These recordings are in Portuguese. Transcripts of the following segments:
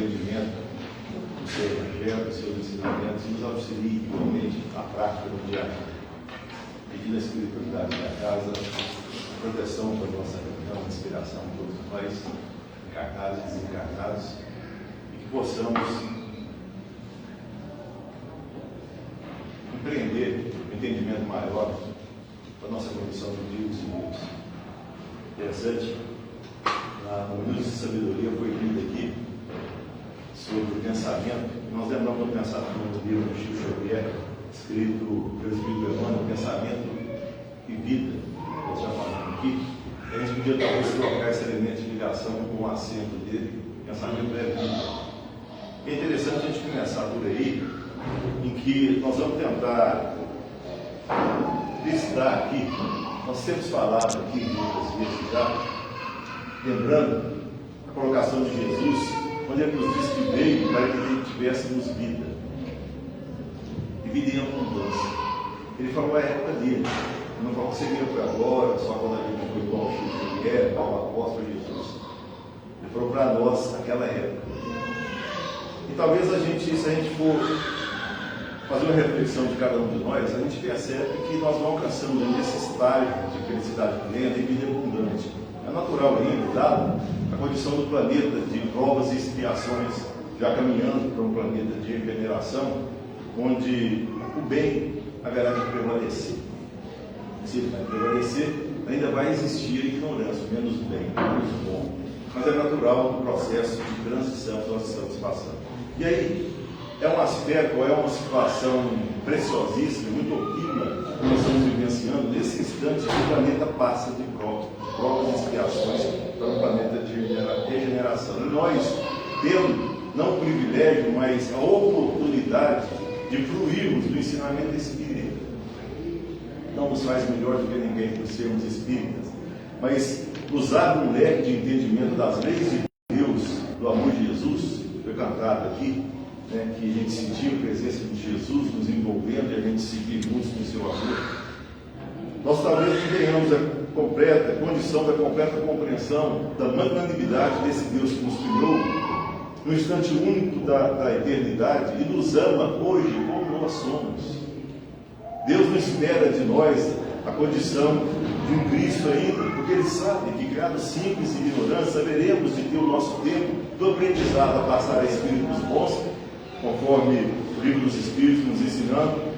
entendimento do seu evangelho, dos seus ensinamentos, e nos auxilie igualmente na prática do dia a dia. Pedindo a espiritualidade da casa, proteção para a nossa reunião, inspiração de todos nós, encarnados e desencarnados, e que possamos empreender um entendimento maior da nossa condição de vivos e vivos. Interessante, no Minuto de Sabedoria foi lido aqui sobre o pensamento. Nós lembramos do pensamento do livro do Chico Xavier, escrito pelo Espírito Emmanuel, Pensamento e Vida, nós já falamos aqui. A gente podia talvez trocar esse elemento de ligação com o acento dele, pensamento é vida. É interessante a gente começar por aí, em que nós vamos tentar listar aqui. Nós temos falado aqui muitas vezes já, lembrando a colocação de Jesus, quando ele nos diz que veio para que tivéssemos vida, e vida em abundância. Ele falou a época dele, não falou que seria para agora, só quando a gente foi igual ao Chico Xavier, ao apóstolo Jesus. Ele falou para nós aquela época. E talvez se a gente for fazer uma reflexão de cada um de nós, a gente percebe que nós não alcançamos ainda esse estágio de felicidade plena e vida abundante. É natural ainda, dado a condição do planeta de provas e expiações, já caminhando para um planeta de regeneração, onde o bem haverá de prevalecer. Se ele vai prevalecer, ainda vai existir a ignorância, menos bem, menos bom. Mas é natural o processo de transição que nós estamos passando. E aí, é um aspecto, é uma situação preciosíssima, muito opina, que nós estamos vivenciando nesse instante que o planeta passa de provas e expiações para um planeta de regeneração. E nós temos, não o privilégio, mas a oportunidade de fruirmos do ensinamento espírita. Não nos faz melhor do que ninguém por sermos espíritas, mas usar um leque de entendimento das leis de Deus, do amor de Jesus, foi cantado aqui, né, que a gente sentiu a presença de Jesus nos envolvendo e a gente seguir juntos no seu amor. Nós talvez não tenhamos a condição da completa compreensão da magnanimidade desse Deus que nos criou no instante único da eternidade e nos ama hoje como nós somos. Deus não espera de nós a condição de um Cristo ainda, porque Ele sabe que, criados simples e ignorantes, saberemos de ter o nosso tempo do aprendizado a passar a espíritos bons, conforme o livro dos Espíritos nos ensinando,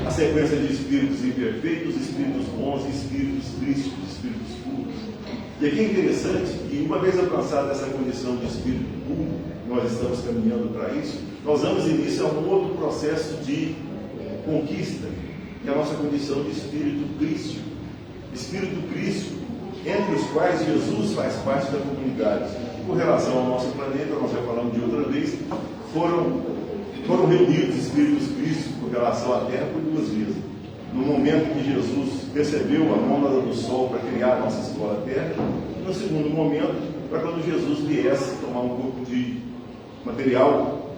a sequência de espíritos imperfeitos, espíritos bons e espíritos tristes, espíritos puros. E aqui é interessante que, uma vez alcançada essa condição de espírito puro, nós estamos caminhando para isso, nós damos início a um outro processo de conquista, que é a nossa condição de espírito crístico. Espírito crístico, entre os quais Jesus faz parte da comunidade. E com relação ao nosso planeta, nós já falamos de outra vez, foram reunidos espíritos crísticos com relação à Terra por duas vezes. No momento que Jesus recebeu a mônada do Sol para criar a nossa escola Terra, e no segundo momento, para quando Jesus viesse tomar um pouco de material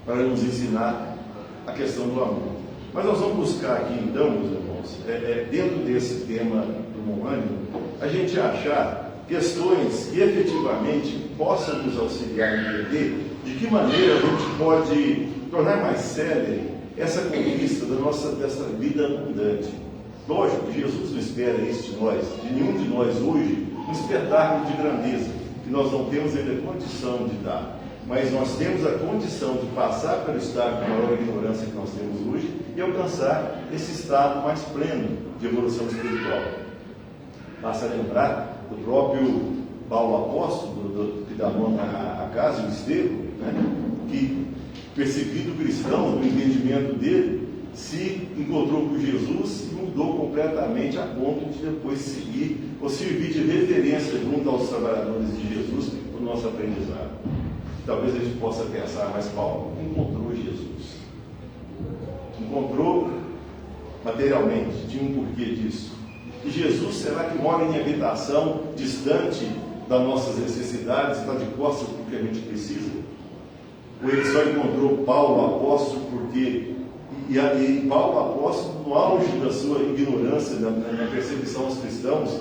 para nos ensinar a questão do amor. Mas nós vamos buscar aqui então, meus irmãos, dentro desse tema do humano, a gente achar questões que efetivamente possam nos auxiliar a entender de que maneira a gente pode tornar mais célere essa conquista dessa vida abundante. Lógico que Jesus não espera isso de nós, de nenhum de nós hoje, um espetáculo de grandeza, que nós não temos ainda condição de dar. Mas nós temos a condição de passar pelo estado de maior ignorância que nós temos hoje e alcançar esse estado mais pleno de evolução espiritual. Basta lembrar do próprio Paulo Apóstolo, que dá nome à casa, o Estevão, né, que, perseguido cristão, no entendimento dele, se encontrou com Jesus e mudou completamente a ponto de depois seguir ou servir de referência junto aos trabalhadores de Jesus para o nosso aprendizado. Talvez a gente possa pensar, mas Paulo encontrou Jesus. Encontrou materialmente, tinha um porquê disso. E Jesus, será que mora em habitação distante das nossas necessidades, está de costas para o que a gente precisa? Ou ele só encontrou Paulo apóstolo porque... E Paulo apóstolo, no auge da sua ignorância, na perseguição aos cristãos,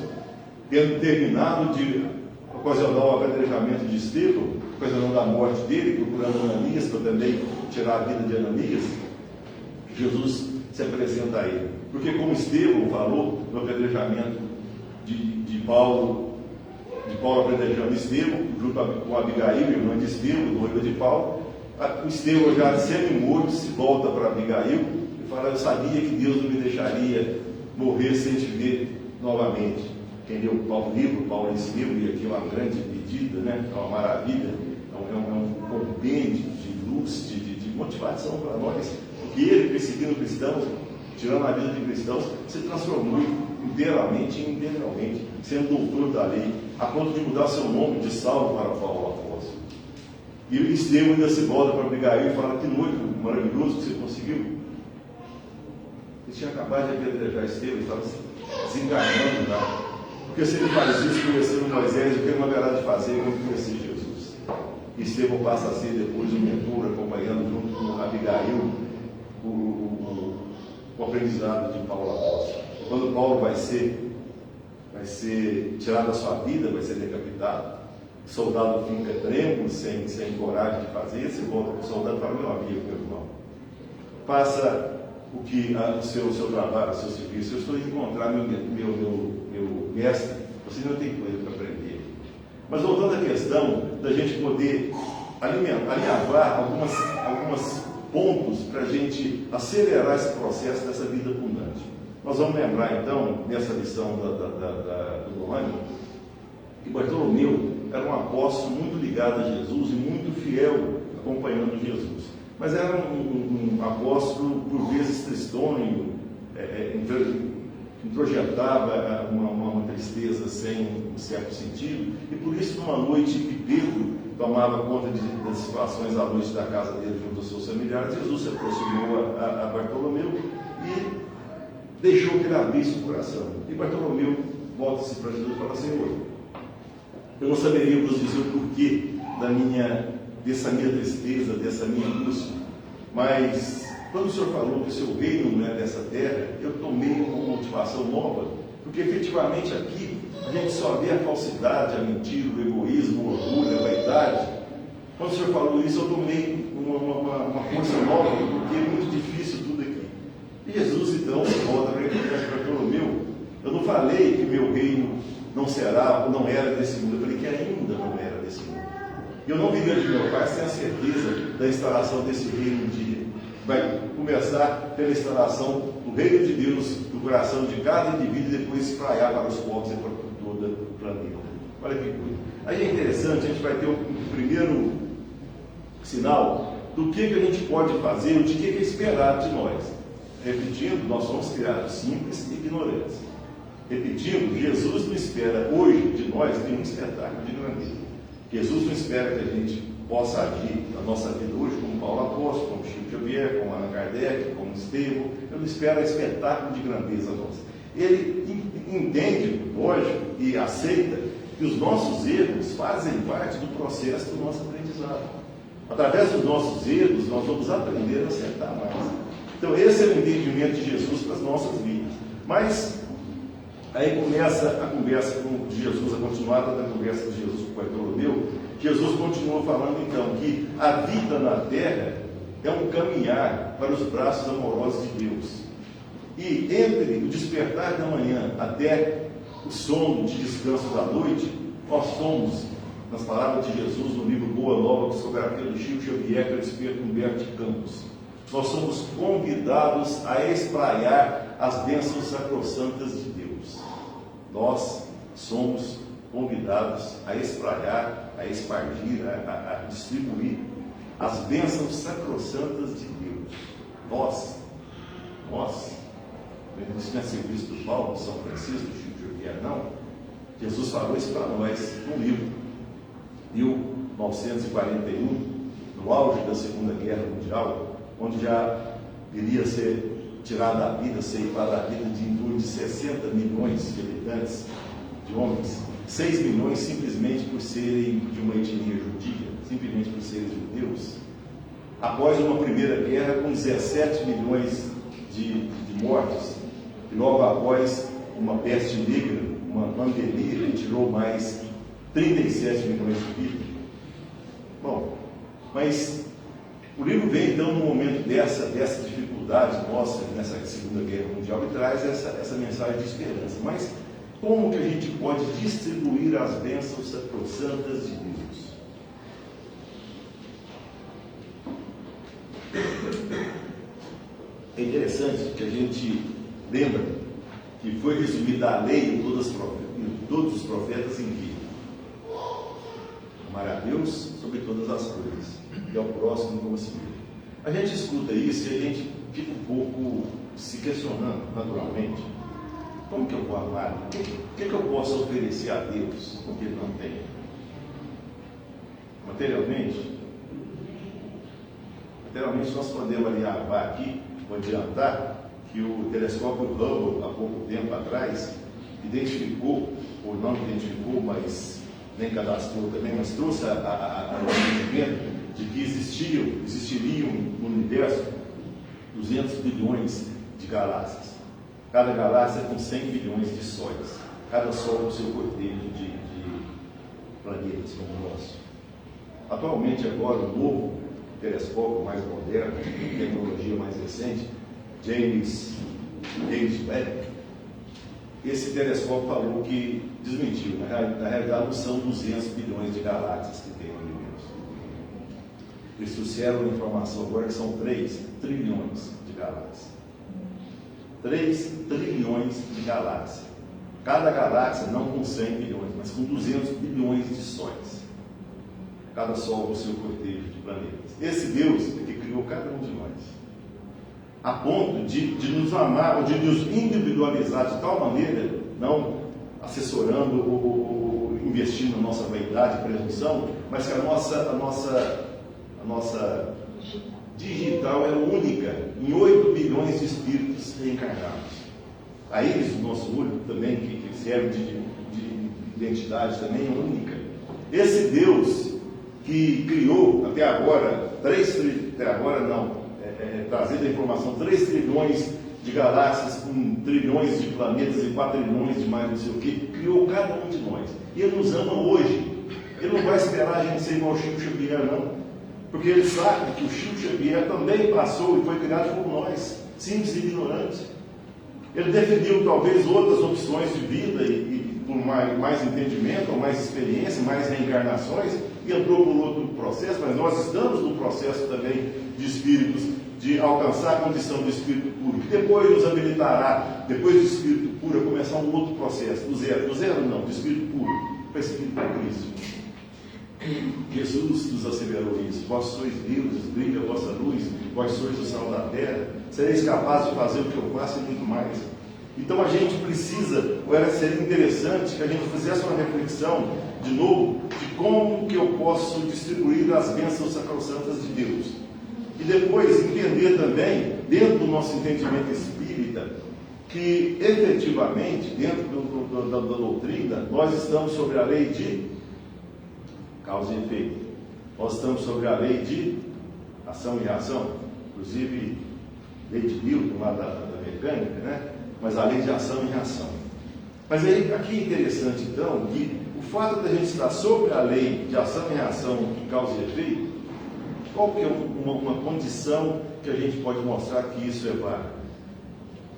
tendo terminado de ocasionar o apedrejamento de Estevão, ocasionando a morte dele, procurando Ananias para também tirar a vida de Ananias, Jesus se apresenta a ele. Porque como Estevão falou no apedrejamento de Paulo apedrejando Estevão, junto com Abigail, irmã de Estevão, noiva de Paulo, o Estevão já semi-morto se volta para Abigail e fala: eu sabia que Deus não me deixaria morrer sem te ver novamente. Quem leu o livro, Paulo e Estevão, e aqui é uma grande medida, né? É uma maravilha, é um compêndio de luz, de motivação para nós, porque ele, perseguindo cristãos, tirando a vida de cristãos, se transformou inteiramente e integralmente, sendo doutor da lei, a ponto de mudar seu nome de Saulo para Paulo Apóstolo. E o Estevão ainda se volta para Abigail e fala: que noivo maravilhoso que você conseguiu. Ele tinha acabado de apedrejar Estevão e estava se desenganando lá. Porque se ele faz isso conhecendo Moisés, o que ele não haverá de fazer quando conhecer Jesus? E Estevão passa a ser depois um mentor, acompanhando junto com Abigail o aprendizado de Paulo Apóstolo. Quando Paulo vai ser tirado da sua vida, vai ser decapitado, o soldado fica trêmulo, sem coragem de fazer, se volta para o soldado e fala: meu amigo, meu irmão, faça o seu trabalho, o seu serviço. Eu estou indo encontrar meu mestre, você não tem coisa para aprender. Mas voltando à questão da gente poder alinhavar alguns pontos para a gente acelerar esse processo dessa vida abundante. Nós vamos lembrar então, nessa lição do ano, que Bartolomeu era um apóstolo muito ligado a Jesus e muito fiel acompanhando Jesus. Mas era um apóstolo, por vezes, tristonho, introjetava uma tristeza sem um certo sentido, e por isso, numa noite que Pedro tomava conta das situações à noite da casa dele junto aos seus familiares, Jesus se aproximou a Bartolomeu e deixou que ele abrisse o coração. E Bartolomeu volta-se para Jesus e fala: Senhor, eu não saberia vos dizer o porquê dessa minha tristeza, dessa minha angústia, mas quando o Senhor falou que o seu reino não é dessa terra, eu tomei uma motivação nova, porque efetivamente aqui a gente só vê a falsidade, a mentira, o egoísmo, o orgulho, a vaidade. Quando o Senhor falou isso, eu tomei uma força nova, porque é muito difícil tudo aqui. E Jesus então volta para ele e diz: Bartolomeu, eu não falei que meu reino não será ou não era desse mundo, eu falei que ainda não era desse mundo. E eu não viria de meu Pai sem a certeza da instalação desse reino um dia. Vai começar pela instalação do reino de Deus no coração de cada indivíduo e depois espraiar para os povos e para todo o planeta. Olha que coisa. Aí é interessante, a gente vai ter o primeiro sinal do que a gente pode fazer, o de que é esperado de nós. Repetindo, nós somos criados simples e ignorantes. Repetindo, Jesus não espera hoje de nós nenhum espetáculo de grandeza. Jesus não espera que a gente possa agir na nossa vida hoje como Paulo Apóstolo, como Chico Xavier, como Allan Kardec, como Estevão. Ele não espera espetáculo de grandeza nossa. Ele entende, lógico, e aceita que os nossos erros fazem parte do processo do nosso aprendizado. Através dos nossos erros, nós vamos aprender a acertar mais. Então, esse é o entendimento de Jesus para as nossas vidas. Mas aí começa a conversa com Jesus, a continuada da conversa de Jesus com Bartolomeu. Jesus continua falando então que a vida na terra é um caminhar para os braços amorosos de Deus. E entre o despertar da manhã até o sono de descanso da noite, nós somos, nas palavras de Jesus no livro Boa Nova, psicografia do Chico Xavier, pelo Espírito Humberto de Campos, nós somos convidados a espraiar as bênçãos sacrossantas de Deus. Nós somos convidados a espraiar, a espargir, a distribuir as bênçãos sacrossantas de Deus. Nós, isso não é serviço do Paulo, de São Francisco, do Chico Xavier, não. Jesus falou isso para nós no livro 1941, no auge da Segunda Guerra Mundial, onde já iria ser tirada a vida, ceifada a vida de em torno de 60 milhões de habitantes, de homens, 6 milhões simplesmente por serem de uma etnia judia, simplesmente por serem judeus. Após uma primeira guerra com 17 milhões de mortes, e logo após uma peste negra, uma pandemia que tirou mais 37 milhões de vidas. Bom, mas o livro vem então num momento dessa dificuldade nossa, nessa Segunda Guerra Mundial, e traz essa mensagem de esperança. Mas como que a gente pode distribuir as bênçãos sacrossantas de Deus? É interessante que a gente lembra que foi resumida a lei em todos os profetas em que amar a Deus sobre todas as coisas e ao próximo como a si mesmo. A gente escuta isso e a gente fica um pouco se questionando naturalmente. Como que eu vou amar? O que eu posso oferecer a Deus que Ele não tem? Materialmente, nós podemos aliar aqui, adiantar, que o telescópio Hubble, há pouco tempo atrás, identificou, ou não identificou, mas nem cadastrou também, mas trouxe a conhecimento de que existiriam no universo 200 bilhões de galáxias. Cada galáxia com 100 bilhões de sóis, cada sol com seu cortejo de planetas como o nosso. Atualmente, agora, o novo telescópio mais moderno, tecnologia mais recente, James Webb, esse telescópio falou que desmentiu. Na realidade, não são 200 bilhões de galáxias que tem no universo. Eles trouxeram a informação agora que são 3 trilhões de galáxias. 3 trilhões de galáxias. Cada galáxia não com 100 bilhões, mas com 200 bilhões de sóis. Cada sol com seu cortejo de planetas. Esse Deus é que criou cada um de nós, a ponto de nos amar, ou de nos individualizar de tal maneira, não assessorando ou investindo na nossa vaidade e presunção, mas que a nossa digital é única em 8 bilhões de espíritos reencarnados. A eles, o nosso único também, que serve de identidade também, é única. Esse Deus que criou até agora, trazendo a informação, 3 trilhões de galáxias com trilhões de planetas e 4 trilhões de mais não sei o que, criou cada um de nós. E Ele nos ama hoje. Ele não vai esperar a gente ser igual o Chico Xavier, não. Porque Ele sabe que o Chico Xavier também passou e foi criado por nós, simples e ignorantes. Ele definiu talvez outras opções de vida e por mais entendimento, ou mais experiência, mais reencarnações, e entrou por outro processo, mas nós estamos no processo também de espíritos, de alcançar a condição do espírito puro, que depois nos habilitará, depois do espírito puro, a começar um outro processo, do zero não, do espírito puro, para o espírito Cristo. Jesus nos asseverou isso: vós sois livres, brilha a vossa luz, vós sois o sal da terra, sereis capazes de fazer o que eu faço e muito mais. Então a gente precisa, seria interessante que a gente fizesse uma reflexão, de novo, de como que eu posso distribuir as bênçãos sacrossantas de Deus. E depois entender também, dentro do nosso entendimento espírita, que efetivamente, dentro da doutrina, nós estamos sobre a lei de causa e efeito. Nós estamos sobre a lei de ação e reação, inclusive lei de Newton, lá da mecânica, né? Mas a lei de ação e reação. Mas aí, aqui é interessante, então, que o fato de a gente estar sobre a lei de ação e reação, de causa e efeito, qual que é uma condição que a gente pode mostrar que isso é válido?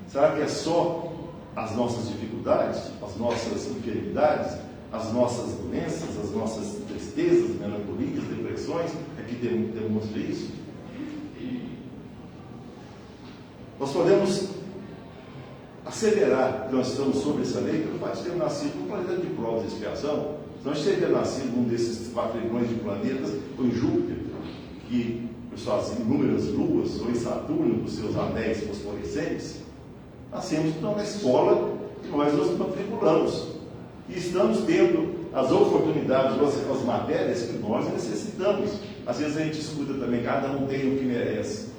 Será que é só as nossas dificuldades, as nossas enfermidades, as nossas doenças, as nossas tristezas, melancolias, depressões, é que demonstra isso? Nós podemos asseverar que nós estamos sobre essa lei pelo fato de ter nascido num planeta de provas e expiação. Se nós ter nascido num desses 4 trilhões de planetas, ou em Júpiter, que por suas inúmeras luas, ou em Saturno, com seus anéis fosforescentes, nascemos então na escola que nós nos matriculamos. E estamos tendo as oportunidades, as matérias que nós necessitamos. Às vezes a gente escuta também, cada um tem o que merece.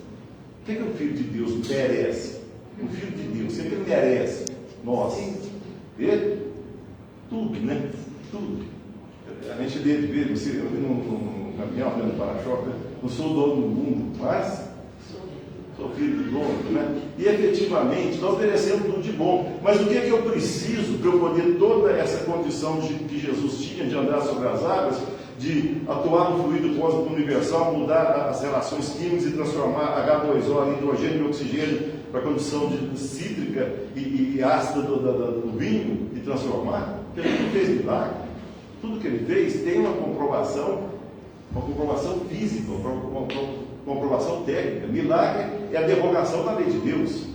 O que é que o Filho de Deus merece? O Filho de Deus, sempre ele merece. Nós. Ele? Tudo, né? Tudo. A gente deve ver, eu vi num caminhão, no para-choque, não sou dono do mundo, mas sou filho do dono, né? E efetivamente nós merecemos tudo de bom. Mas o que é que eu preciso para eu poder toda essa condição que Jesus tinha de andar sobre as águas, de atuar no fluido cósmico universal, mudar as relações químicas e transformar H2O em hidrogênio e oxigênio para a condição de cítrica e ácida do vinho e transformar? Porque ele não fez milagre. Tudo que ele fez tem uma comprovação física, uma comprovação técnica. Milagre é a derrogação da lei de Deus.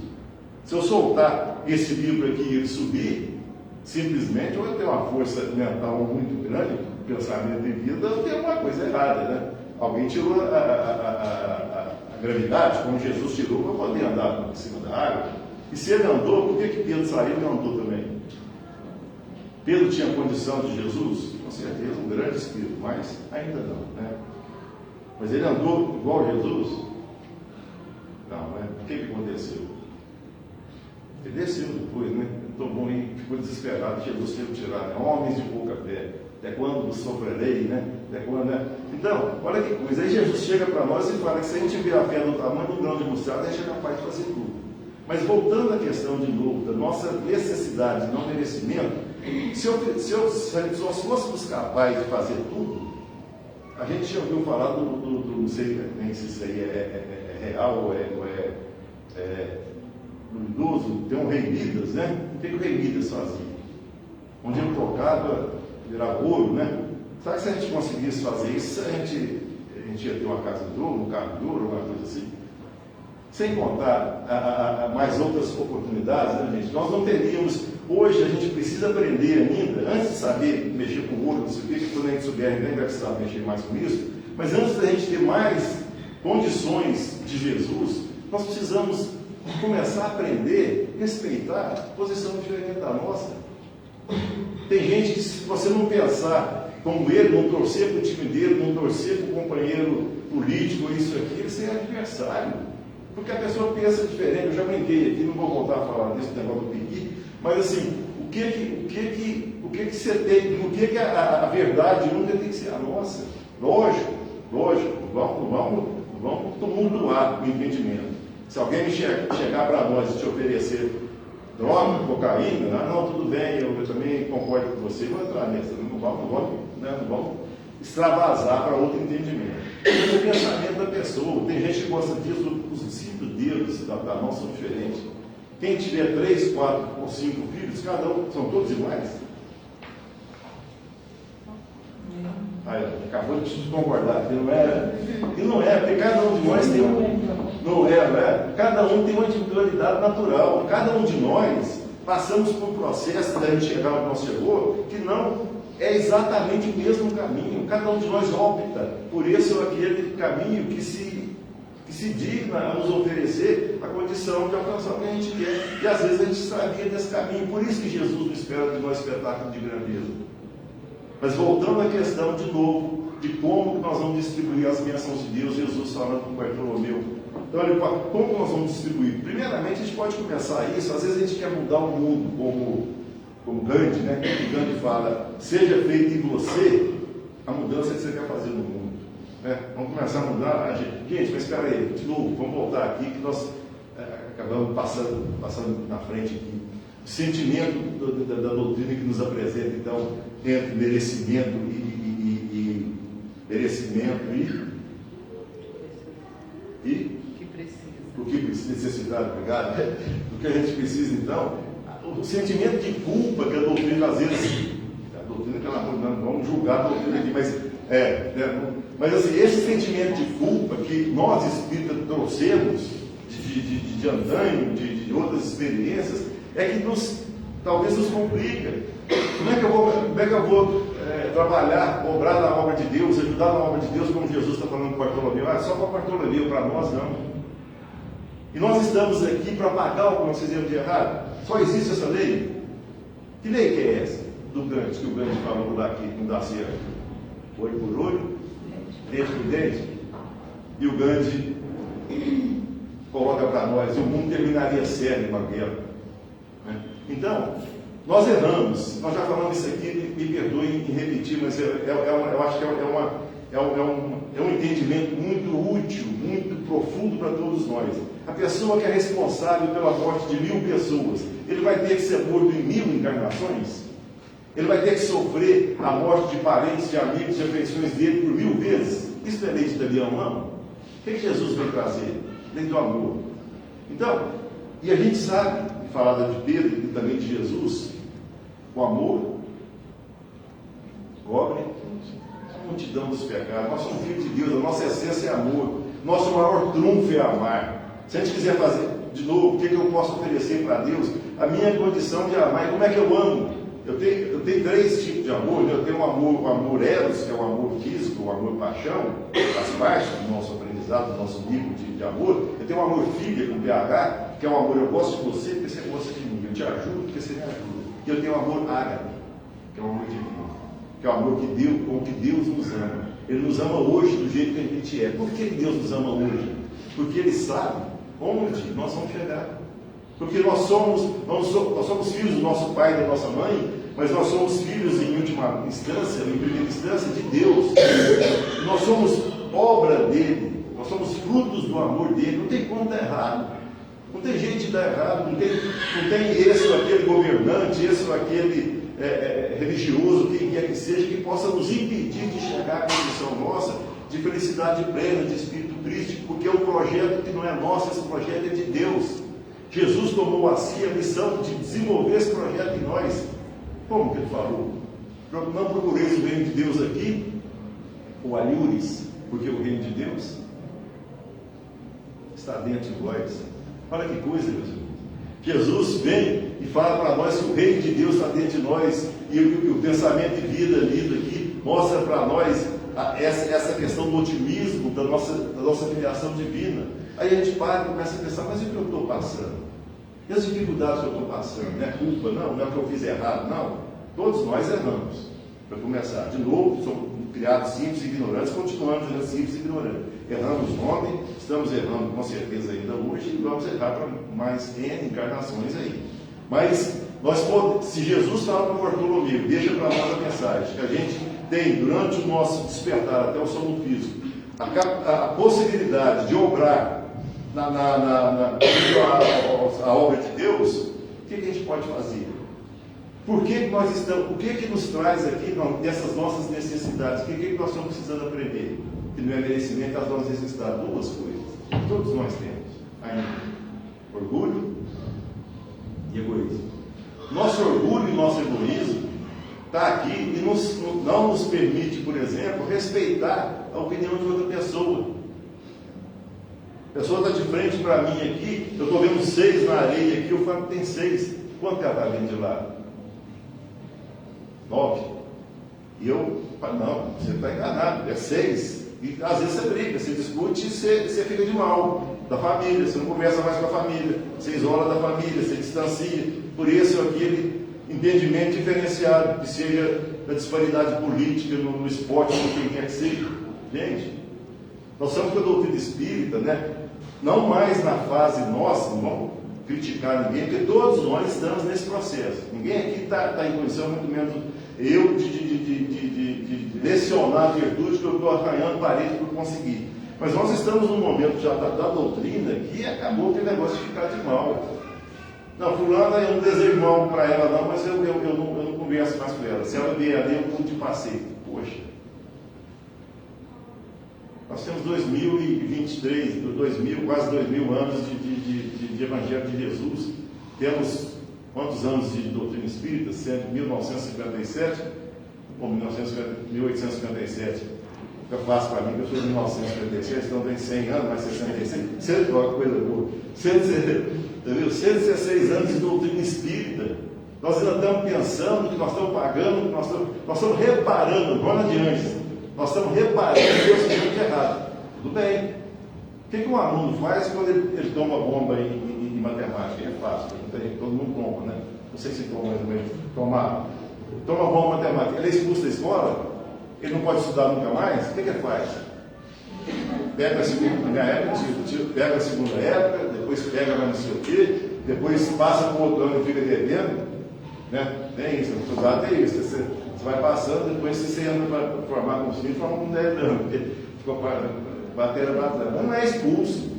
Se eu soltar esse livro aqui e ele subir, simplesmente eu vou ter uma força mental muito grande, pensamento em vida, tem alguma coisa errada, né? Alguém tirou a gravidade, como Jesus tirou, para poder andar por cima da água. E se ele andou, por que Pedro saiu e não andou também? Pedro tinha condição de Jesus? Com certeza, um grande espírito, mas ainda não, né? Mas ele andou igual a Jesus? Não, né? O que aconteceu? Ele desceu depois, né? Tomou e ficou desesperado. Jesus teve que tirar, né? Homens de pouca fé. Até quando sofrerei, né? Até quando, né? Então, olha que coisa. Aí Jesus chega para nós e fala que se a gente tiver a fé do tamanho do grão de mostarda, a gente é capaz de fazer tudo. Mas voltando à questão de novo, da nossa necessidade, não merecimento, se nós fôssemos capazes de fazer tudo, a gente já ouviu falar não sei nem se isso aí é real ou é duvidoso, tem um rei Midas, né? O que o rei Midas fazia? Onde ele tocava, virava ouro, né? Sabe que se a gente conseguisse fazer isso, a gente ia ter uma casa de ouro, um carro de ouro, alguma coisa assim? Sem contar mais outras oportunidades, né, gente? Nós não teríamos. Hoje a gente precisa aprender ainda, antes de saber mexer com ouro, não sei o que quando a gente souber, nem vai precisar mexer mais com isso, mas antes da gente ter mais condições de Jesus, nós precisamos começar a aprender, respeitar a posição diferente da nossa. Tem gente que, se você não pensar como ele, não torcer para o time dele, não torcer para o companheiro político, isso aqui, ele é adversário. Porque a pessoa pensa diferente. Eu já brinquei aqui, não vou voltar a falar desse negócio do piqui, mas assim, o que você tem, por que a verdade nunca tem que ser a nossa? Lógico, vamos tumultuar o entendimento. Se alguém chegar para nós e te oferecer droga, cocaína, não, tudo bem, eu também concordo com você, vou entrar nessa, não vamos extravasar para outro entendimento. É o pensamento da pessoa. Tem gente que gosta disso, os 5 dedos da mão são diferentes. Quem tiver 3, 4 ou 5 filhos, cada um, são todos iguais? Aí, acabou de concordar aqui, não é? E não é, porque cada um de nós tem não é? Cada um tem uma individualidade natural. Cada um de nós passamos por um processo da gente chegar onde nós chegou, que não é exatamente o mesmo caminho. Cada um de nós opta por esse ou aquele caminho que se digna a nos oferecer a condição de alcançar o que a gente quer. E às vezes a gente sabia desse caminho. Por isso que Jesus não espera de nós espetáculo de grandeza. Mas voltando à questão de novo, de como que nós vamos distribuir as bênçãos de Deus, Jesus falando com Bartolomeu. Então, olha, como nós vamos distribuir? Primeiramente, a gente pode começar isso. Às vezes a gente quer mudar o mundo, como Gandhi, né? O Gandhi fala, seja feito em você a mudança que você quer fazer no mundo. Né? Vamos começar a mudar. Gente, mas espera aí, de novo, vamos voltar aqui, que nós acabamos passando na frente aqui. O sentimento da doutrina que nos apresenta, então, entre merecimento e merecimento e o que precisa, necessidade, obrigado. O que a gente precisa, então, o sentimento de culpa que a doutrina, às vezes, a doutrina, não vamos julgar a doutrina aqui, mas assim, esse sentimento de culpa que nós espíritas trouxemos de antanho, de outras experiências, é que talvez nos complica. Como é que eu vou trabalhar, obrar na obra de Deus, ajudar na obra de Deus, como Jesus está falando com Bartolomeu? Só para Bartolomeu, para nós não. E nós estamos aqui para pagar o que nós fizemos de errado. Só existe essa lei? Que lei que é essa? Que o Gandhi falou lá que não dá certo. Olho por olho, dente por dente. E o Gandhi coloca para nós, o mundo terminaria sério em uma guerra. Né? Então, nós erramos. Nós já falamos isso aqui, me perdoem em repetir, mas eu acho que é um entendimento muito útil, muito profundo para todos nós. A pessoa que é responsável pela morte de 1000 pessoas, ele vai ter que ser morto em 1000 encarnações? Ele vai ter que sofrer a morte de parentes, de amigos, de afeições dele por 1000 vezes? Isso não é lei de Italião, não? O que Jesus veio trazer? Lei do amor. Então, e a gente sabe, falada de Pedro e também de Jesus, o amor cobre a multidão dos pecados. Nós somos filhos de Deus, a nossa essência é amor. Nosso maior trunfo é amar. Se a gente quiser fazer de novo, o que eu posso oferecer para Deus? A minha condição de amar. E como é que eu amo? Eu tenho 3 tipos de amor. Eu tenho o amor eros, que é o amor físico, o amor paixão, faz parte do nosso aprendizado, do nosso nível de amor. Eu tenho o amor filha, com PH, que é o amor, eu gosto de você porque você gosta de mim. Eu te ajudo porque você me ajuda. E eu tenho o amor ágape, que é o amor divino, que é o amor com que Deus nos ama. Ele nos ama hoje do jeito que a gente é. Por que Deus nos ama hoje? Porque Ele sabe onde nós vamos chegar. Porque nós somos filhos do nosso pai e da nossa mãe, mas nós somos filhos, em última instância, em primeira instância, de Deus. Nós somos obra dele, nós somos frutos do amor dele. Não tem como dar errado. Não tem jeito de dar errado. Não tem esse ou aquele governante, esse ou aquele religioso, quem quer que seja, que possa nos impedir de chegar à condição nossa de felicidade plena, de espírito triste, porque é um projeto que não é nosso, esse projeto é de Deus. Jesus tomou a si a missão de desenvolver esse projeto em nós. Como que ele falou? Não procureis o reino de Deus aqui, ou alhures, porque o reino de Deus está dentro de nós. Olha que coisa, meus irmãos. Jesus vem e fala para nós que o reino de Deus está dentro de nós, e o pensamento de vida lido aqui mostra para nós essa questão do otimismo, da nossa filiação divina. Aí a gente para e começa a pensar, mas e o que eu estou passando? E as dificuldades que eu estou passando? Não é culpa, não é o que eu fiz errado, não. Todos nós erramos. Para começar, de novo, somos criados simples e ignorantes, continuamos sendo simples e ignorantes. Erramos ontem, estamos errando com certeza ainda hoje, e vamos errar para mais N encarnações aí. Mas, se Jesus fala para Bartolomeu, deixa para nós a mensagem, que a gente tem, durante o nosso despertar até o sono físico, a possibilidade de obrar a obra de Deus, o que a gente pode fazer? Por que nós estamos, o que nos traz aqui dessas nossas necessidades? O que nós estamos precisando aprender? Que não é merecimento, as nossas necessidades. 2 coisas. Todos nós temos ainda: orgulho e egoísmo. Nosso orgulho e nosso egoísmo está aqui e não nos permite, por exemplo, respeitar a opinião de outra pessoa. A pessoa está de frente para mim aqui, eu estou vendo 6 na areia aqui, eu falo que tem 6. Quanto ela está vendo de lá? 9. E eu falo, não, você está enganado, é 6. E às vezes você briga, você discute e você fica de mal da família, você não conversa mais com a família, você isola da família, você distancia. Por isso aquele entendimento diferenciado, que seja da disparidade política, no esporte, com quem quer que seja. Gente, nós estamos com a doutrina espírita, né? Não mais na fase nossa, não vamos criticar ninguém, porque todos nós estamos nesse processo. Ninguém aqui está em condição, muito menos eu, de lecionar a virtude que eu estou arranhando parede por conseguir. Mas nós estamos num momento já da doutrina que acabou aquele negócio de ficar de mal. Não, fulana, eu não desejo mal para ela não, mas eu não converso mais com ela. Se ela vier ali, eu pulo de passeio. Poxa. Nós temos 2023, quase 2000 anos de Evangelho de Jesus. Temos quantos anos de doutrina espírita? 1957 ou 1857? Fica fácil para mim, que eu sou de 1957, então tem 100 anos, mais 66. Uma coisa boa. 116 anos de doutrina espírita. Nós ainda estamos pensando que nós estamos pagando, que nós estamos reparando, vamos adiante. Nós estamos reparando que Deus fez de errado. Tudo bem. O que um aluno faz quando ele toma bomba em matemática? É fácil, todo mundo toma, né? Não sei se toma, mas toma bomba em matemática. Ele é expulso da escola, ele não pode estudar nunca mais. O que ele faz? Pega a segunda época, pega a segunda época, depois pega não sei o quê, depois passa para o outro ano e fica devendo. Né? Tem isso, estudar tem isso. Você vai passando, depois você anda para formar com os filhos, forma com 10 anos, porque ficou batendo batendo. Mas não é expulso,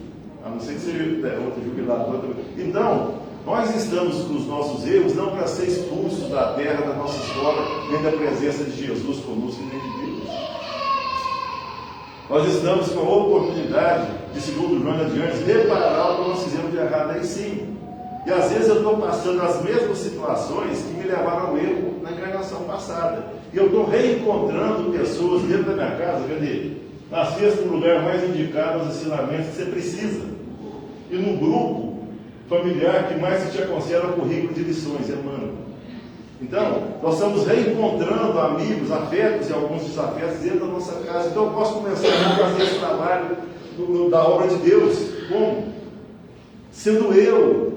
a não ser que seja outro jubilado. Então, nós estamos com os nossos erros não para ser expulsos da terra, da nossa escola, nem da presença de Jesus conosco, nem de Deus. Nós estamos com a oportunidade de, segundo João adiante, reparar o que nós fizemos de errado aí sim. E às vezes eu estou passando as mesmas situações que me levaram ao erro na encarnação passada. E eu estou reencontrando pessoas dentro da minha casa, cadê? Nasceste no lugar mais indicado aos ensinamentos que você precisa. E no grupo familiar que mais se te aconselha o currículo de lições, Emmanuel. Então, nós estamos reencontrando amigos, afetos e alguns desafetos dentro da nossa casa. Então, eu posso começar a fazer esse trabalho da obra de Deus. Como? Sendo eu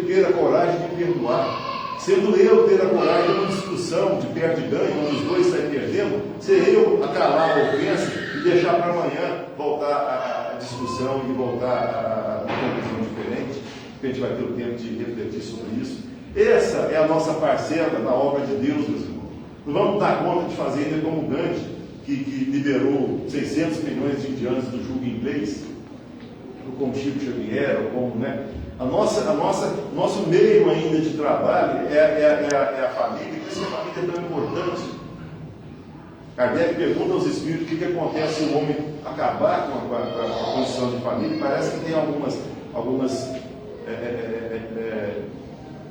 ter a coragem de perdoar. Sendo eu ter a coragem de uma discussão de perde-ganho, onde os dois saem perdendo, ser eu a calar a ofensa e deixar para amanhã voltar a discussão e voltar a uma conclusão diferente, porque a gente vai ter o tempo de refletir sobre isso. Essa é a nossa parcela na obra de Deus, meus irmãos. Não vamos dar conta de fazer ainda como Gandhi, que liberou 600 milhões de indianos do jugo inglês, ou como Chico Xavier, ou como, né? Nosso meio ainda de trabalho é a família, e por isso que a família é tão importante. Kardec pergunta aos espíritos o que acontece se o homem acabar com a condição de família. Parece que tem algumas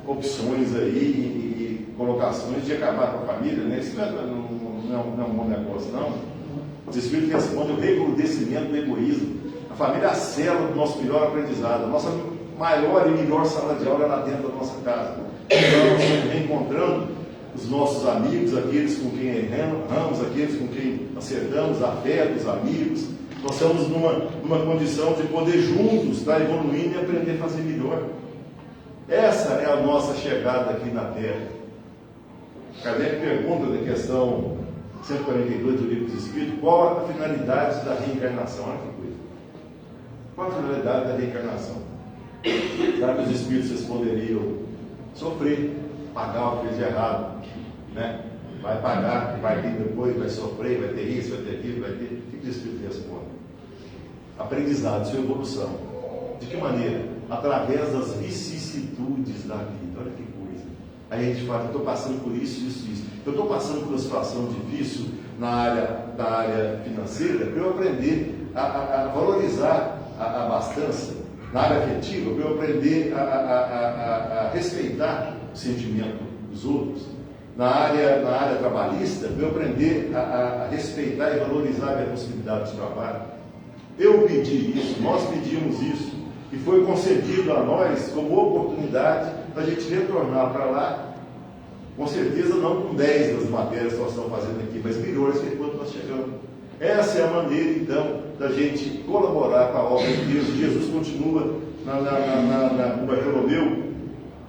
opções aí e colocações de acabar com a família, né? Isso não é um bom negócio, não. Os espíritos respondem o recrudescimento do egoísmo. A família é a célula do nosso melhor aprendizado. A nossa maior e melhor sala de aula é lá dentro da nossa casa. Então, nós estamos reencontrando os nossos amigos, aqueles com quem erramos, aqueles com quem acertamos, afetos, amigos. Nós estamos numa condição de poder juntos estar evoluindo e aprender a fazer melhor. Essa é a nossa chegada aqui na Terra. Kardec pergunta na questão 142 do Livro dos Espíritos, qual a finalidade da reencarnação? Olha que coisa. Qual a finalidade da reencarnação? Sabe, os Espíritos responderiam, sofrer, pagar o que fez de errado, né? Vai pagar, vai ter depois, vai sofrer, vai ter isso, vai ter aquilo, vai ter... O que os Espíritos respondem? Aprendizado, sua evolução. De que maneira? Através das vicissitudes da vida. Olha que coisa. Aí a gente fala, eu estou passando por isso. Eu estou passando por uma situação difícil na área financeira para eu aprender a valorizar a abastança. Na área afetiva, para eu aprender a respeitar o sentimento dos outros. Na área trabalhista, para eu aprender a respeitar e valorizar a minha possibilidade de trabalho. Eu pedi isso, nós pedimos isso. E foi concedido a nós como oportunidade para a gente retornar para lá, com certeza não com 10 das matérias que nós estamos fazendo aqui, mas milhões que enquanto nós chegamos. Essa é a maneira, então, da gente colaborar com a obra de Deus. Jesus continua no Bartolomeu,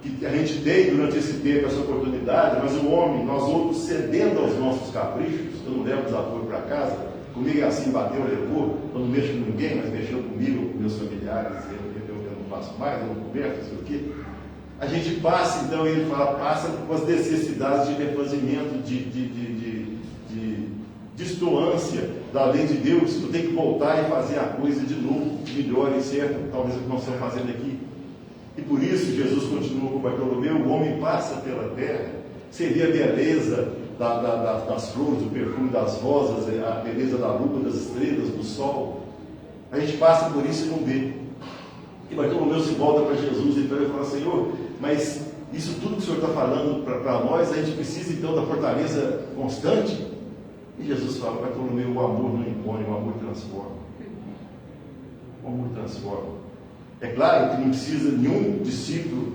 que a gente tem durante esse tempo essa oportunidade, mas o homem, nós outros, cedendo aos nossos caprichos, eu não levo desaforo para casa, comigo é assim, bateu, levou, eu não mexo com ninguém, mas mexeu comigo, com meus familiares, eu não faço mais, eu não converso, não sei o quê. A gente passa, então, ele fala, passa com as necessidades de refazimento, de destoância da lei de Deus. Tu tem que voltar e fazer a coisa de novo, melhor e certo, talvez o que nós estamos fazendo aqui. E por isso Jesus continua com Bartolomeu, o homem passa pela terra, você vê a beleza das flores, o perfume das rosas, a beleza da lua, das estrelas, do sol. A gente passa por isso e não vê. E Bartolomeu se volta para Jesus e fala, Senhor, mas isso tudo que o Senhor está falando para nós, a gente precisa então da fortaleza constante? E Jesus fala, Bartolomeu, o amor não impõe, o amor transforma. O amor transforma. É claro que não precisa nenhum discípulo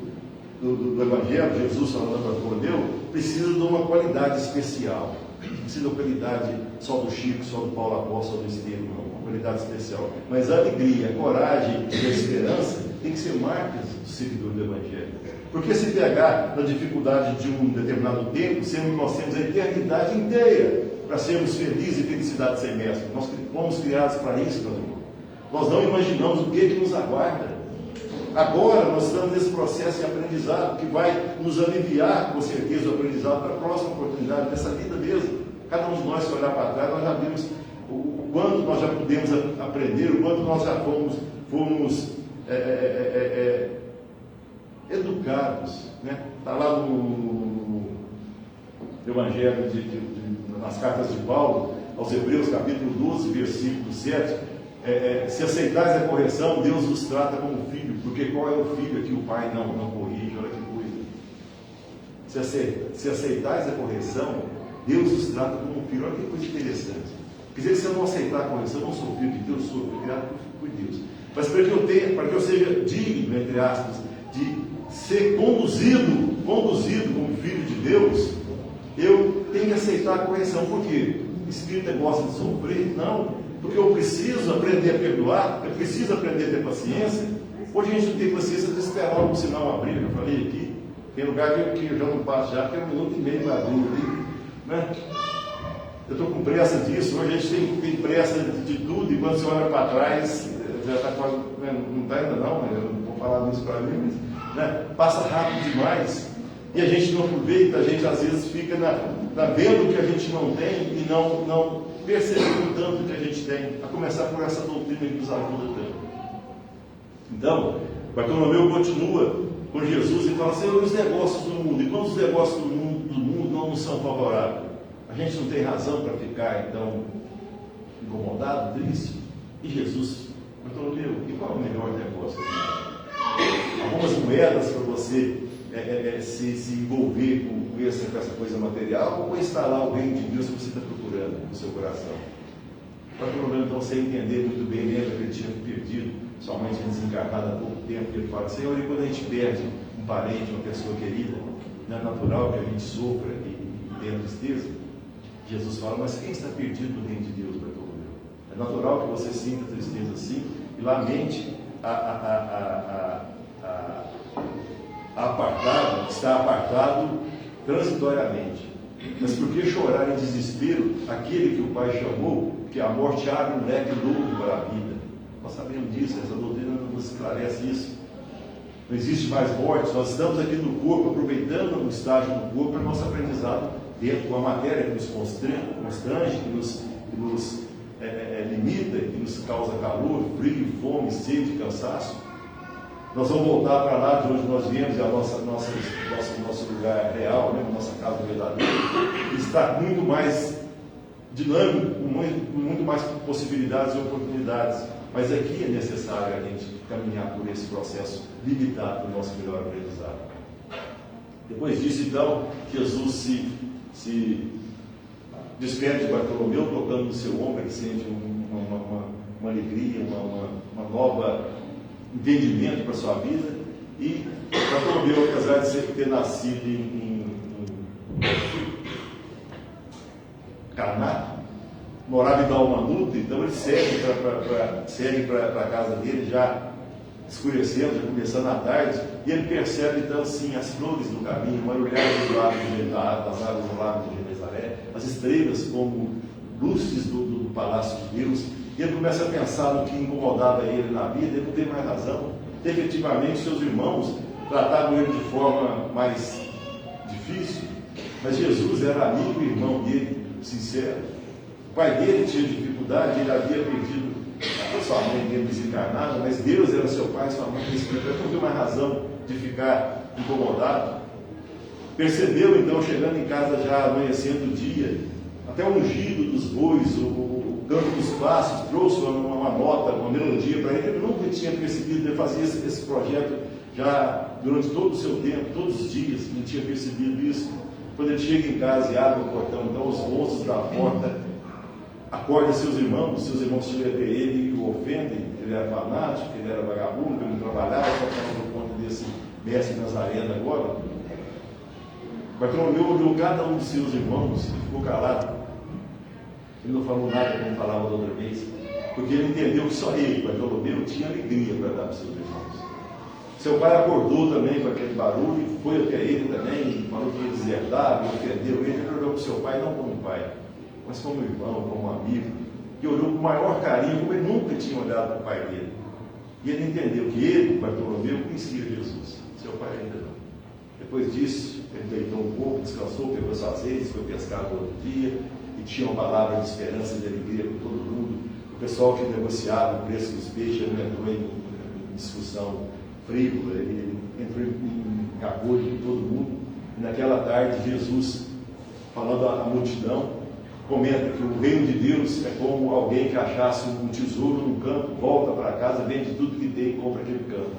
do Evangelho, Jesus falando para Bartolomeu, precisa de uma qualidade especial. Não precisa de uma qualidade só do Chico, só do Paulo Apóstolo, só do Estevão, não. Uma qualidade especial. Mas a alegria, a coragem e a esperança tem que ser marcas do seguidor do Evangelho. Porque se pegar na dificuldade de um determinado tempo, nós temos a eternidade inteira para sermos felizes e felicidade sem mestre. Nós fomos criados para isso, meu irmão. Nós não imaginamos o que nos aguarda. agora nós estamos nesse processo de aprendizado que vai nos aliviar, com certeza, o aprendizado para a próxima oportunidade dessa vida mesmo. Cada um de nós, se olhar para trás, nós já vimos o quanto nós já pudemos aprender, o quanto nós já fomos educados. Né? Está lá no Evangelho, nas cartas de Paulo, aos Hebreus, capítulo 12, versículo 7, se aceitais a correção, Deus os trata como filho, porque qual é o filho que o pai não corrige? Olha que coisa. Se aceitais a correção, Deus os trata como filho. Olha que coisa interessante. Quer dizer, se eu não aceitar a correção, eu não sou filho de Deus, sou criado por Deus. Mas para que eu seja digno, entre aspas, de ser conduzido como filho de Deus, eu tenho que aceitar a correção. Por quê? O Espírito gosta de sofrer? Não. Porque eu preciso aprender a perdoar, eu preciso aprender a ter paciência. Hoje a gente não tem paciência de esperar um sinal abrir. Eu falei aqui, tem lugar que eu já não passo já, que é 1 minuto e meio para abrir ali, né? Eu estou com pressa disso. Hoje a gente tem pressa de tudo, e quando você olha para trás, já está quase, não está ainda não, eu não vou falar nisso para mim, mas passa rápido demais. E a gente não aproveita, a gente às vezes fica vendo o que a gente não tem e não percebendo tanto que a gente tem, a começar por essa doutrina que nos ajuda tanto. Então, Bartolomeu continua com Jesus e fala: Senhor, os negócios do mundo, e quando os negócios do mundo não nos são favoráveis, a gente não tem razão para ficar então incomodado, triste? E Jesus, Bartolomeu, e qual é o melhor negócio? Algumas moedas para você se envolver com essa coisa material, ou instalar o reino de Deus que você está procurando no seu coração? Bartolomeu, então, sem entender muito bem, lembra que ele tinha perdido sua mãe tinha desencarnado há pouco tempo, que ele fala: Senhor, e quando a gente perde um parente, uma pessoa querida, não é natural que a gente sofra e tenha tristeza? Jesus fala: mas quem está perdido no reino de Deus, Bartolomeu? É natural que você sinta tristeza assim e lamente está apartado transitoriamente. Mas por que chorar em desespero aquele que o Pai chamou, que a morte abre um leque novo para a vida? Nós sabemos disso, essa doutrina nos esclarece isso. Não existe mais morte, nós estamos aqui no corpo, aproveitando o estágio do corpo para o nosso aprendizado dentro de uma matéria que nos constrange, que nos limita, que nos causa calor, frio, fome, sede, cansaço. Nós vamos voltar para lá de onde nós viemos, é o nosso lugar real, né? A nossa casa verdadeira. Está muito mais dinâmico, com muito mais possibilidades e oportunidades. Mas aqui é necessário a gente caminhar por esse processo limitado do nosso melhor aprendizado. Depois disso, então, Jesus se despede de Bartolomeu, tocando no seu ombro, ele sente uma alegria, uma nova entendimento para a sua vida. E Bartolomeu, apesar de ter nascido em Caná, morava em Dalmanuta, então ele segue para a casa dele, já escurecendo, já começando à tarde, e ele percebe então assim as flores do caminho, uma olhada dos lagos das águas do lago de Genezaré, as estrelas como luzes do palácio de Deus, e ele começa a pensar no que incomodava ele na vida. Ele não tem mais razão. Efetivamente, seus irmãos tratavam ele de forma mais difícil, mas Jesus era amigo e irmão dele, sincero. O pai dele tinha dificuldade, ele havia perdido a sua mãe dele desencarnada, mas Deus era seu pai, sua mãe espiritual. Ele não tem mais razão de ficar incomodado. Percebeu então, chegando em casa já amanhecendo o dia, até o ungido dos bois, o canto dos passos, trouxe uma nota, uma melodia para ele. Ele nunca tinha percebido, ele fazia esse projeto já durante todo o seu tempo, todos os dias, não tinha percebido isso. Quando ele chega em casa e abre o portão, então os moços da porta acordam seus irmãos chegam até ele e o ofendem. Ele era fanático, ele era vagabundo, ele não trabalhava, só estava por conta desse mestre nazareno agora. Bartolomeu olhou cada um de seus irmãos e ficou calado. Ele não falou nada como falava da outra vez, porque ele entendeu que só ele, Bartolomeu, tinha alegria para dar para os seus irmãos. Seu pai acordou também com aquele barulho, foi até ele também, falou que ele desertava, ofendeu ele. Ele olhou para o seu pai não como pai, mas como irmão, como amigo, e olhou com o maior carinho, como ele nunca tinha olhado para o pai dele. E ele entendeu que ele, Bartolomeu, conhecia Jesus. Seu pai ainda não. Depois disso, ele deitou um pouco, descansou, pegou suas redes, foi pescar no outro dia, e tinha uma palavra de esperança e de alegria para todo mundo. O pessoal que negociava o preço dos peixes não entrou em discussão frívola, ele entrou em acordo com todo mundo. E naquela tarde, Jesus, falando à multidão, comenta que o reino de Deus é como alguém que achasse um tesouro num campo, volta para casa, vende tudo que tem e compra aquele campo.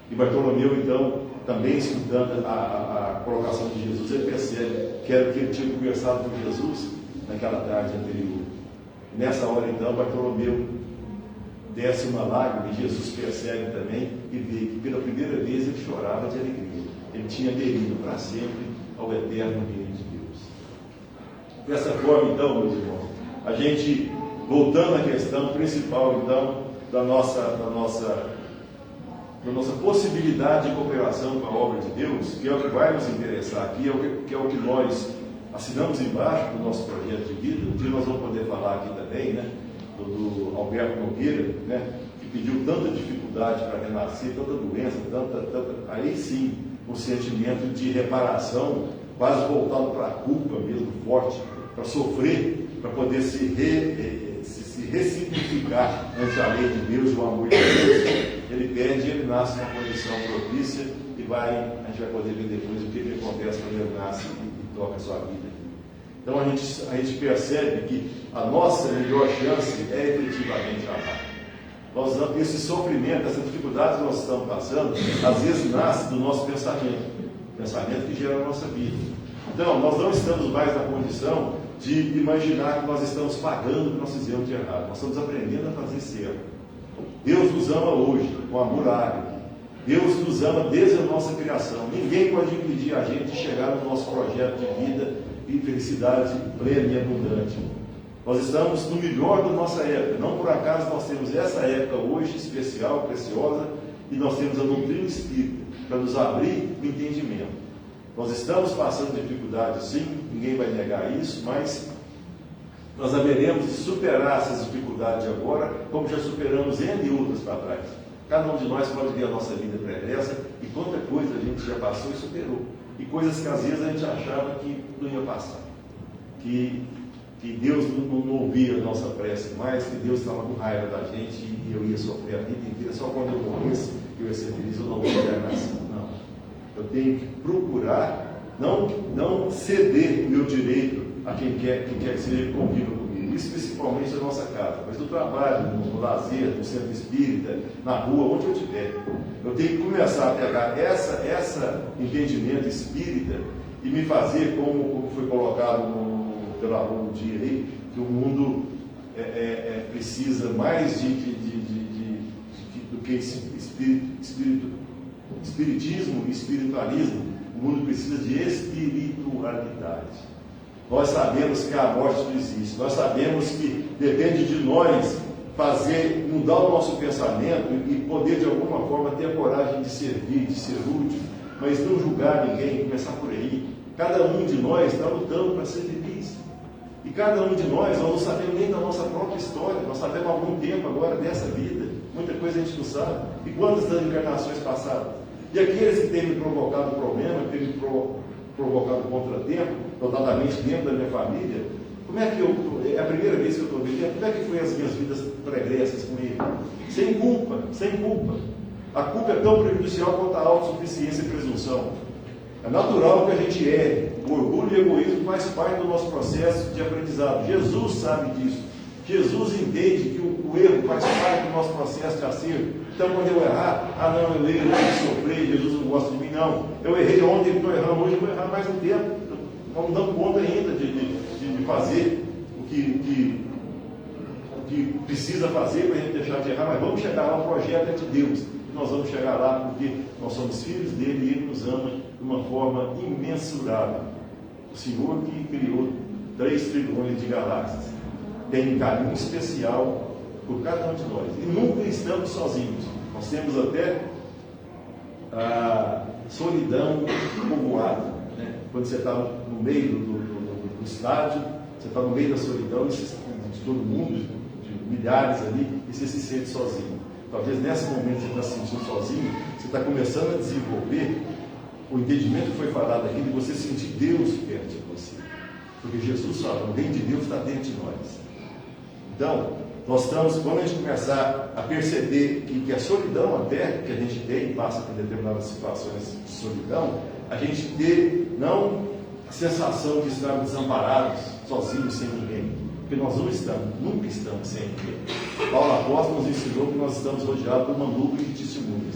E Bartolomeu, então, também escutando a colocação de Jesus, ele percebe que era o que ele tinha conversado com Jesus naquela tarde anterior. E nessa hora, então, Bartolomeu desce uma lágrima e Jesus percebe também e vê que pela primeira vez ele chorava de alegria. Ele tinha aderido para sempre ao eterno reino de Deus. Dessa forma, então, meus irmãos, a gente, voltando à questão principal, então, da nossa possibilidade de cooperação com a obra de Deus, que é o que vai nos interessar aqui, que é o que nós assinamos embaixo do nosso projeto de vida. Um dia nós vamos poder falar aqui também, né, do Alberto Nogueira, né, que pediu tanta dificuldade para renascer, tanta doença, aí sim, um sentimento de reparação, quase voltado para a culpa mesmo, forte, para sofrer, para poder se ressignificar ante a lei de Deus e o amor de Deus. Ele pede e ele nasce numa condição propícia e a gente vai poder ver depois o que acontece quando ele nasce e toca a sua vida. Então a gente percebe que a nossa melhor chance é efetivamente amar. Esse sofrimento, essa dificuldade que nós estamos passando, às vezes nasce do nosso pensamento que gera a nossa vida. Então, nós não estamos mais na condição de imaginar que nós estamos pagando o que nós fizemos de errado. Nós estamos aprendendo a fazer certo. Deus nos ama hoje, com amor ágape. Deus nos ama desde a nossa criação. Ninguém pode impedir a gente de chegar no nosso projeto de vida e felicidade plena e abundante. Nós estamos no melhor da nossa época. Não por acaso nós temos essa época hoje especial, preciosa, e nós temos a doutrina espírita para nos abrir o entendimento. Nós estamos passando dificuldades, sim, ninguém vai negar isso, mas nós haveremos de superar essas dificuldades agora, como já superamos N outras para trás. Cada um de nós pode ver a nossa vida pregressa e quanta coisa a gente já passou e superou. E coisas que às vezes a gente achava que não ia passar. Que Deus não ouvia a nossa prece mais, que Deus estava com raiva da gente e eu ia sofrer a vida inteira. Só quando eu morresse eu ia ser feliz, eu não vou ter nação. Não. Eu tenho que procurar não ceder o meu direito a quem quer que seja conviva comigo. Isso principalmente na nossa casa, mas no trabalho, no lazer, no centro espírita, na rua, onde eu estiver. Eu tenho que começar a pegar esse entendimento espírita e me fazer, como foi colocado pelo aluno dia aí, que o mundo precisa mais do que espiritismo e espiritualismo. O mundo precisa de espiritualidade. Nós sabemos que a morte não existe. Nós sabemos que depende de nós mudar o nosso pensamento e poder de alguma forma ter a coragem de servir, de ser útil, mas não julgar ninguém, começar por aí. Cada um de nós está lutando para ser feliz. E cada um de nós não sabemos nem da nossa própria história. Nós sabemos há algum tempo agora dessa vida. Muita coisa a gente não sabe. E quantas das encarnações passadas? E aqueles que têm me provocado problema, que têm me provocado contratempo, notadamente dentro da minha família, como é que é a primeira vez que eu estou vivendo, como é que foi as minhas vidas pregressas com ele? Sem culpa, sem culpa. A culpa é tão prejudicial quanto a autossuficiência e presunção. É natural que a gente erre. O orgulho e o egoísmo faz parte do nosso processo de aprendizado. Jesus sabe disso. Jesus entende que o erro faz parte do nosso processo de acerto. Então, quando eu errar, não, eu errei, eu tenho que sofrer, Jesus não gosta de mim, não. Eu errei ontem, estou errando hoje, eu vou errar mais um tempo. Não me dando conta ainda de fazer o que precisa fazer para a gente deixar de errar, mas vamos chegar lá, o projeto é de Deus. E nós vamos chegar lá porque nós somos filhos dele e ele nos ama de uma forma imensurável. O Senhor que criou 3 trilhões de galáxias tem um carinho especial por cada um de nós. E nunca estamos sozinhos. Nós temos até a solidão povoada. Né? Quando você está no meio do estádio, você está no meio da solidão de todo mundo, de milhares ali, e você se sente sozinho. talvez nesse momento que você está se sentindo sozinho, você está começando a desenvolver o entendimento que foi falado aqui, de você sentir Deus perto de você. Porque Jesus fala, o reino de Deus está dentro de nós. Então, nós estamos, quando a gente começar a perceber que a solidão até que a gente tem, passa por determinadas situações de solidão, a gente ter, não a sensação de estar desamparados, sozinhos, sem ninguém. Porque nós não estamos, nunca estamos sem ninguém. Paulo Apóstolo nos ensinou que nós estamos rodeados por uma nuvem de testemunhas.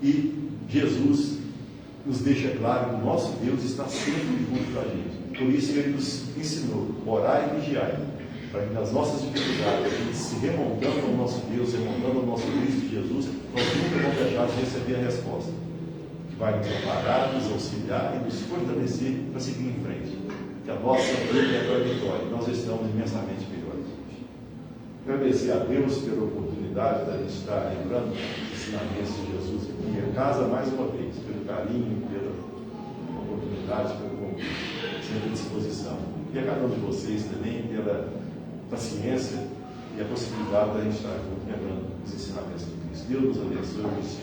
E Jesus nos deixa claro que o nosso Deus está sempre junto com a gente. Por isso ele nos ensinou, orar e vigiar, para que nas nossas dificuldades, a gente se remontando ao nosso Deus, remontando ao nosso Cristo Jesus, nós nunca vamos deixar de receber a resposta, que vai nos amparar, nos auxiliar e nos fortalecer para seguir em frente. Que a nossa vida é a vitória, nós estamos imensamente melhores. Agradecer a Deus pela oportunidade de a gente estar lembrando os ensinamentos de Jesus aqui em casa mais uma vez, pelo carinho, pela oportunidade, pelo sempre à disposição. E a cada um de vocês também pela paciência e a possibilidade da gente estar junto lembrando os ensinamentos de Cristo. Deus nos abençoe e nos